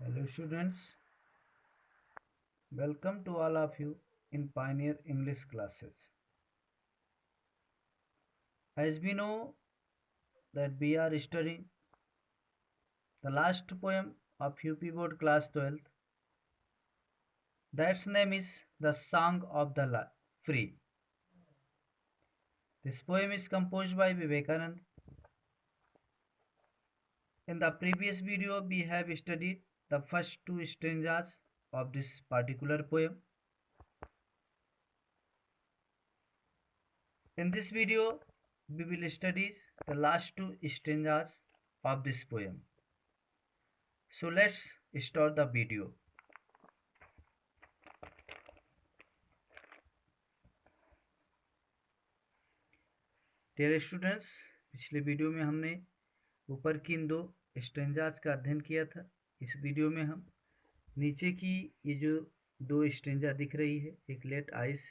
Hello students, welcome to all of you in Pioneer English classes. As we know that we are studying the last poem of UP Board class 12th, that's name is The Song of the Free. This poem is composed by Vivekanand. In the previous video we have studied the first two stanzas of this particular poem. In this video we will study the last two stanzas of this poem. So let's start the video. Dear students, पिछले video में हमने ऊपर की इन दो stanzas का अध्ययन किया था। इस वीडियो में हम नीचे की ये जो दो स्टेंजा दिख रही है, एक लेट आइस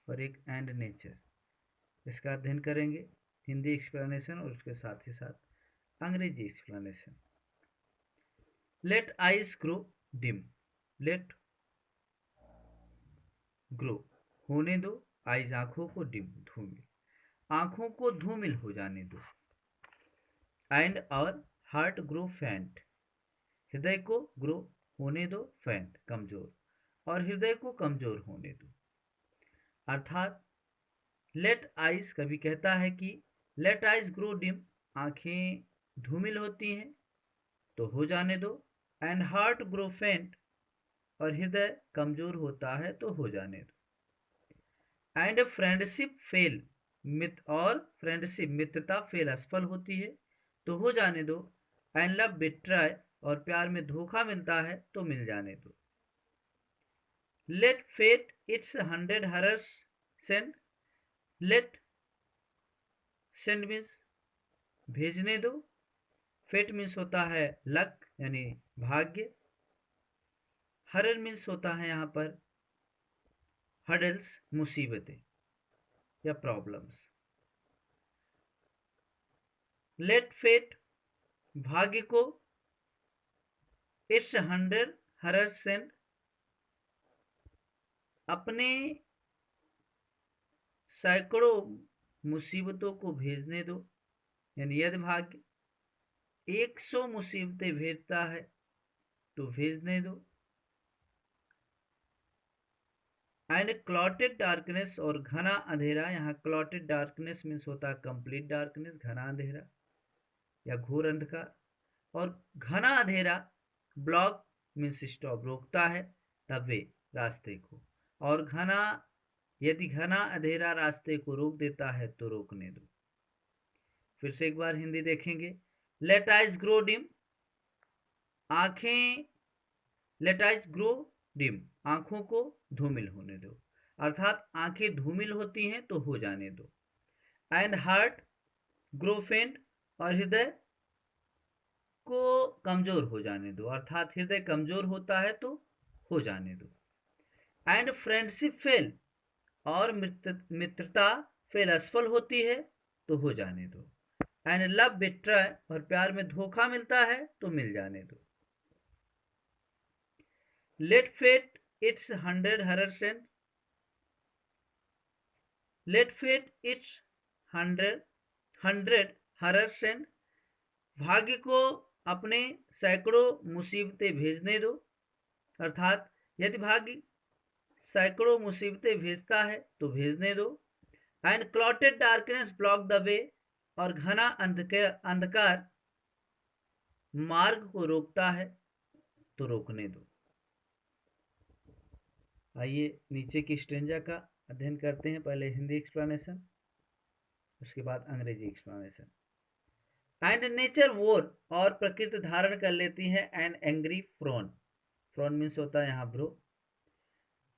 और एक एंड नेचर, इसका अध्ययन करेंगे। हिंदी एक्सप्लेनेशन और उसके साथ ही साथ अंग्रेजी explanation. Let eyes grow dim, let grow होने दो, आइज आंखों को, डिम धूमिल, आंखों को धूमिल हो जाने दो। And our heart grow faint, हृदय को ग्रो होने दो, फैंट कमजोर, और हृदय को कमजोर होने दो। अर्थात लेट आइज, कभी कहता है कि लेट आइज ग्रो डिम, आंखें धूमिल होती हैं तो हो जाने दो। एंड हार्ट ग्रो फेंट, और हृदय कमजोर होता है तो हो जाने दो। एंड फ्रेंडशिप फेल, और फ्रेंडशिप मित्रता फेल असफल होती है तो हो जाने दो। एंड लव बिट्राय, और प्यार में धोखा मिलता है तो मिल जाने दो। Let fate its 100 arrows send, let send means भेजने दो, फेट मीन्स होता है लक यानी भाग्य, हरर मीन्स होता है यहाँ पर हडल्स मुसीबतें या प्रॉब्लम्स। लेट फेट भाग्य को, इट्स 100 हरर सेंड अपने सैकड़ों मुसीबतों को भेजने दो, यानी यदि भाग्य 100 मुसीबतें भेजता है तो भेजने दो। एंड क्लॉटेड डार्कनेस, और घना अंधेरा, यहाँ क्लॉटेड डार्कनेस मीन्स होता है कंप्लीट डार्कनेस, घना अंधेरा या घोर अंधकार, और घना अंधेरा ब्लॉक मीन्स स्टॉप, रोकता है द वे रास्ते को, और यदि घना अंधेरा रास्ते को रोक देता है तो रोकने दो। फिर से एक बार हिंदी देखेंगे। लेट आइज ग्रो डिम, आंखें, लेट आइज ग्रो डिम, आंखों को धूमिल होने दो, अर्थात आंखें धूमिल होती हैं तो हो जाने दो। एंड हार्ट ग्रो फेंट, और हृदय को कमजोर हो जाने दो, अर्थात हृदय कमजोर होता है तो हो जाने दो। एंड फ्रेंडशिप फेल, और मित्रता फेल असफल होती है तो हो जाने दो। एंड लव बिट्राय, और प्यार में धोखा मिलता है तो मिल जाने दो। Let fate its 100 arrow send, let fate its 100 arrow send, भाग्य को अपने सैकड़ों मुसीबतें भेजने दो, अर्थात यदि भाग्य सैकड़ों मुसीबतें भेजता है तो भेजने दो। And clotted darkness block the way, और घना अंधकार मार्ग को रोकता है तो रोकने दो। आइए नीचे की स्ट्रेंजा का अध्ययन करते हैं। पहले हिंदी एक्सप्लेनेशन, उसके बाद अंग्रेजी एक्सप्लेनेशन। एंड नेचर वोर, और प्रकृति धारण कर लेती है an angry frown, frown means होता है यहाँ bro,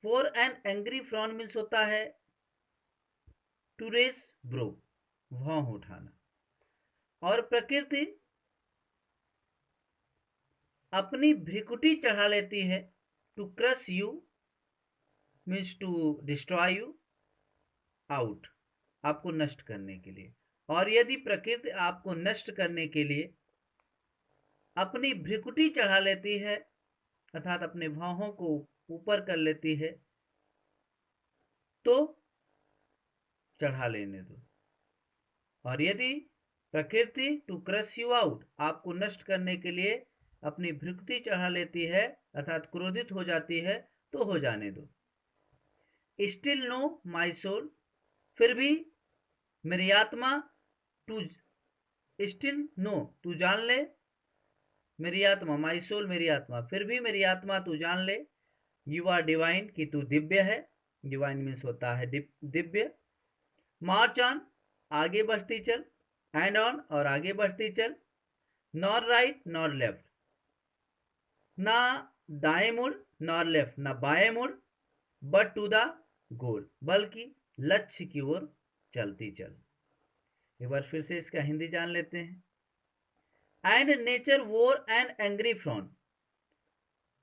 for an angry frown means होता है टू रेज ब्रो, भौं उठाना, और प्रकृति अपनी भ्रिकुटी चढ़ा लेती है, to crush you means to destroy you, out, आपको नष्ट करने के लिए। और यदि प्रकृति आपको नष्ट करने के लिए अपनी भ्रिकुटी चढ़ा लेती है अर्थात अपने बाहों को ऊपर कर लेती है तो चढ़ा लेने दो। और यदि प्रकृति टू क्रश यू आउट आपको नष्ट करने के लिए अपनी भृकुटी चढ़ा लेती है अर्थात क्रोधित हो जाती है तो हो जाने दो। स्टिल नो माई सोल फिर भी मेरी आत्मा टू स्टिल नो तू जान ले मेरी आत्मा माई सोल मेरी आत्मा फिर भी मेरी आत्मा तू जान ले यू आर डिवाइन कि तू दिव्य है। डिवाइन मीन्स होता है दिव्य। मार्च ऑन आगे बढ़ती चल एंड ऑन और आगे बढ़ती चल। नॉर राइट नॉर लेफ्ट ना दाएं मुड़ नॉर लेफ्ट ना बाएं मुड़ बट टू द गोल बल्कि लक्ष्य की ओर चलती चल। एक बार फिर से इसका हिंदी जान लेते हैं। एंड नेचर वोर एन एंग्री फ्रॉन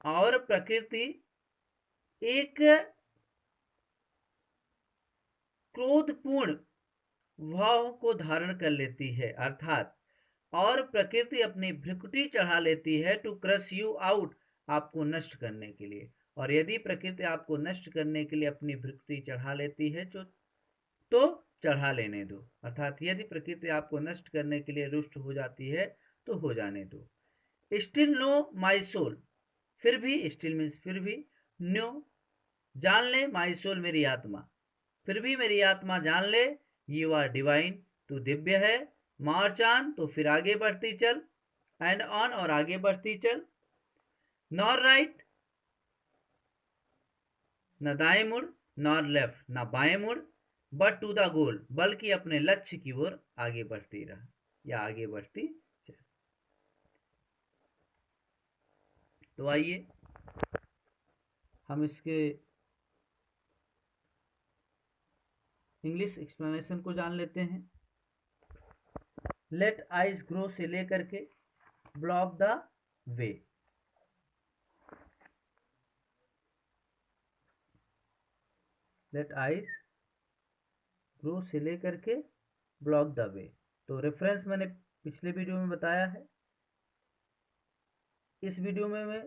और प्रकृति एक क्रोधपूर्ण भाव को धारण कर लेती है अर्थात और प्रकृति अपनी भ्रुकुटी चढ़ा लेती है टू क्रश यू आउट आपको नष्ट करने के लिए। और यदि प्रकृति आपको नष्ट करने के लिए अपनी भ्रुकुटी चढ़ा लेती है तो चढ़ा लेने दो अर्थात यदि प्रकृति आपको नष्ट करने के लिए रुष्ट हो जाती है तो हो जाने दो। स्टिल नो माई सोल फिर भी स्टिल मीन्स फिर भी नो जान ले माई सोल मेरी आत्मा फिर भी मेरी आत्मा जान ले यू आर डिवाइन तू दिव्य है। मार्च ऑन तो फिर आगे बढ़ती चल एंड ऑन और आगे बढ़ती चल। नॉर राइट न दाएं मुड़ नॉर लेफ्ट न बाएं मुड़ बट टू द गोल बल्कि अपने लक्ष्य की ओर आगे बढ़ती रह या आगे बढ़ती चल। तो आइए हम इसके इंग्लिश एक्सप्लेनेशन को जान लेते हैं। लेट आइज ग्रो से लेकर के block the way late eyes grow से लेकर के ब्लॉक द वे। तो रेफरेंस मैंने पिछले वीडियो में बताया है। इस वीडियो में मैं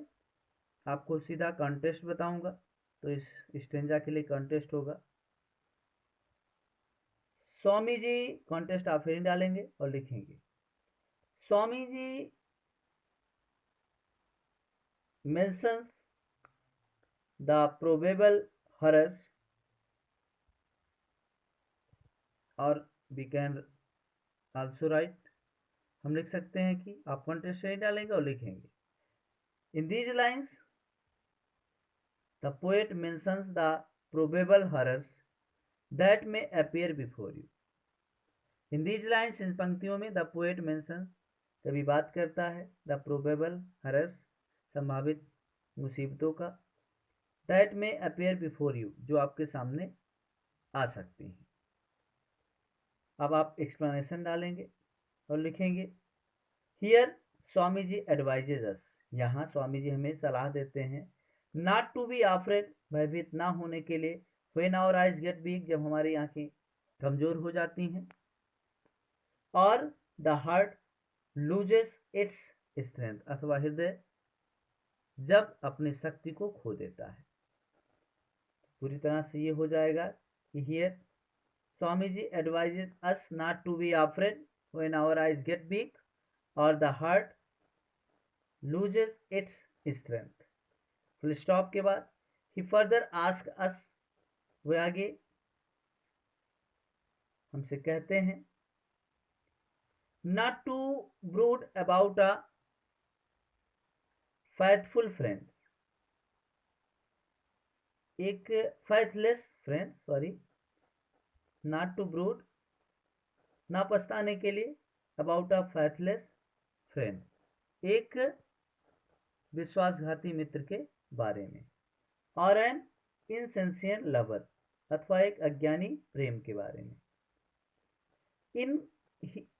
आपको सीधा कॉन्टेस्ट बताऊंगा तो इस स्टेंजा के लिए कॉन्टेस्ट होगा। स्वामी जी कॉन्टेस्ट आप फिर डालेंगे और लिखेंगे Swami ji mentions the probable horrors और we can also write हम लिख सकते हैं कि आप कॉन्टेस्ट नहीं डालेंगे और लिखेंगे in these lines the poet mentions the probable horrors that may appear before you। in these lines इन पंक्तियों में the poet mentions कभी बात करता है the probable horrors संभावित मुसीबतों का that may appear before you जो आपके सामने आ सकती हैं। अब आप एक्सप्लेनेशन डालेंगे और लिखेंगे हियर स्वामी जी एडवाइजेज अस यहाँ स्वामी जी हमें सलाह देते हैं नॉट टू बी अफ्रेड भयभीत ना होने के लिए when our eyes get weak जब हमारी आंखें कमजोर हो जाती हैं और the heart loses its strength अथवा हृदय जब अपनी शक्ति को खो देता है। पूरी तरह से ये हो जाएगा कि here Swami ji advises us not to be afraid when our eyes get weak or the heart loses its strength. Full stop के बाद ही फर्दर आस्क अस वे आगे हमसे कहते हैं not to brood about a faithful friend एक faithless friend sorry not to brood ना पछताने के लिए about a faithless friend एक विश्वासघाती मित्र के बारे में और एन इनसिंसियर लवर अथवा एक अज्ञानी प्रेम के बारे में। इन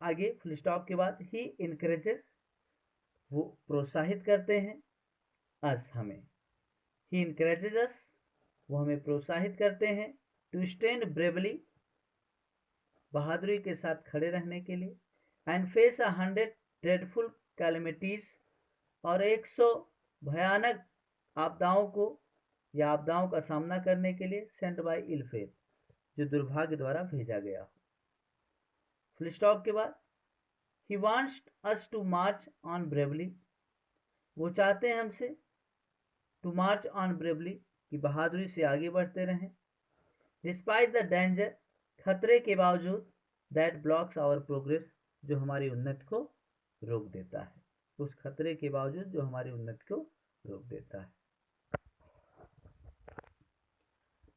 आगे फुल स्टॉप के बाद ही इनकरेजेस वो प्रोत्साहित करते हैं अस हमें ही इनकरेजेस अस वो हमें प्रोत्साहित करते हैं टू स्टैंड ब्रेवली बहादुरी के साथ खड़े रहने के लिए एंड फेस 100 ड्रेडफुल कैलेमिटीज और 100 भयानक आपदाओं को या आपदाओं का सामना करने के लिए सेंट बाय इल फेट, जो दुर्भाग्य द्वारा भेजा गया हो। फुल स्टॉप के बाद ही wants us to march on bravely, वो चाहते हैं हमसे टू मार्च ऑन ब्रेवली, कि बहादुरी से आगे बढ़ते रहें। डिस्पाइट द डेंजर, खतरे के बावजूद, दैट ब्लॉक्स आवर प्रोग्रेस, जो हमारी उन्नति को रोक देता है। उस खतरे के बावजूद जो हमारी उन्नति को रोक देता है।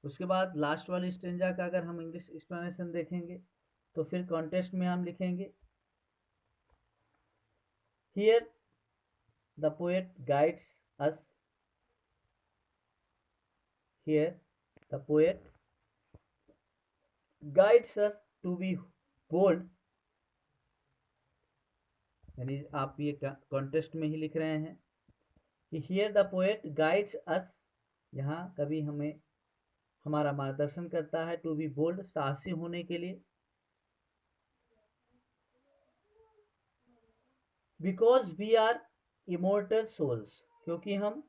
उसके बाद लास्ट वाली स्टेंजा का अगर हम इंग्लिश एक्सप्लेनेशन देखेंगे तो फिर कॉन्टेक्स्ट में हम लिखेंगे, here the poet guides us, here the poet guides us to be bold, यानी आप ये कॉन्टेक्स्ट में ही लिख रहे हैं कि हियर द पोएट गाइड्स अस, यहाँ कभी हमें हमारा मार्गदर्शन करता है, टू बी बोल्ड, साहसी होने के लिए, because we are immortal souls, क्योंकि हम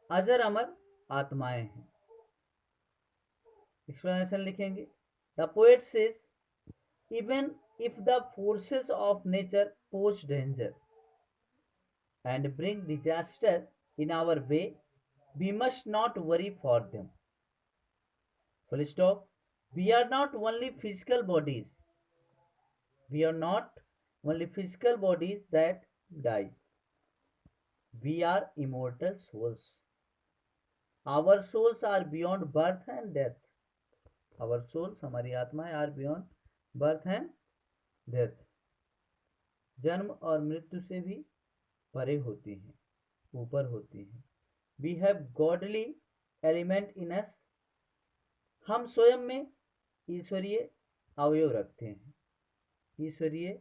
अजर अमर आत्माएं हैं। एक्सप्लेनेशन लिखेंगे, the poet says even if the forces of nature pose danger and bring disaster in our way, we must not worry for them. Full stop. We are not only physical bodies. We are not only physical bodies that die. We are immortal souls. Our souls are beyond birth and death. Our souls, हमारी आत्माएं are beyond birth and death. जन्म और मृत्यु से भी परे होती हैं, ऊपर होती हैं। We have godly element in us. हम स्वयं में ईश्वरीय अवयव रखते हैं, ईश्वरीय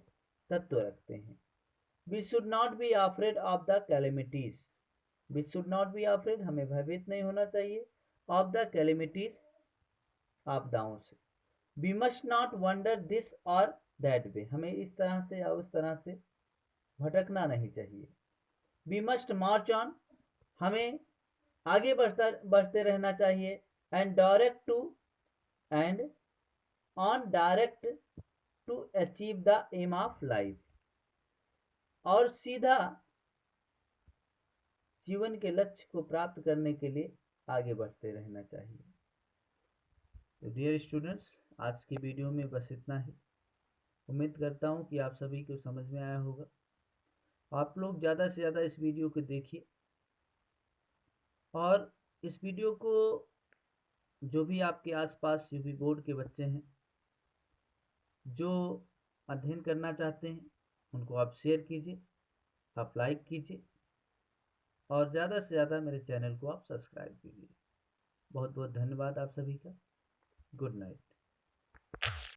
तत्व रखते हैं। We should not be afraid of the calamities. We should not be afraid, हमें भयभीत नहीं होना चाहिए, of the calamities, आपदाओं से। We must not wander this or that way, हमें इस तरह से या उस तरह से भटकना नहीं चाहिए। We must march on, हमें आगे बढ़ते रहना चाहिए। And direct to achieve the aim of life, और सीधा जीवन के लक्ष्य को प्राप्त करने के लिए आगे बढ़ते रहना चाहिए। तो डियर स्टूडेंट्स, आज की वीडियो में बस इतना ही। उम्मीद करता हूँ कि आप सभी को समझ में आया होगा। आप लोग ज़्यादा से ज़्यादा इस वीडियो को देखिए, और इस वीडियो को जो भी आपके आसपास यूपी बोर्ड के बच्चे हैं जो अध्ययन करना चाहते हैं, उनको आप शेयर कीजिए, आप लाइक कीजिए, और ज़्यादा से ज़्यादा मेरे चैनल को आप सब्सक्राइब कीजिए। बहुत बहुत धन्यवाद आप सभी का। Good night.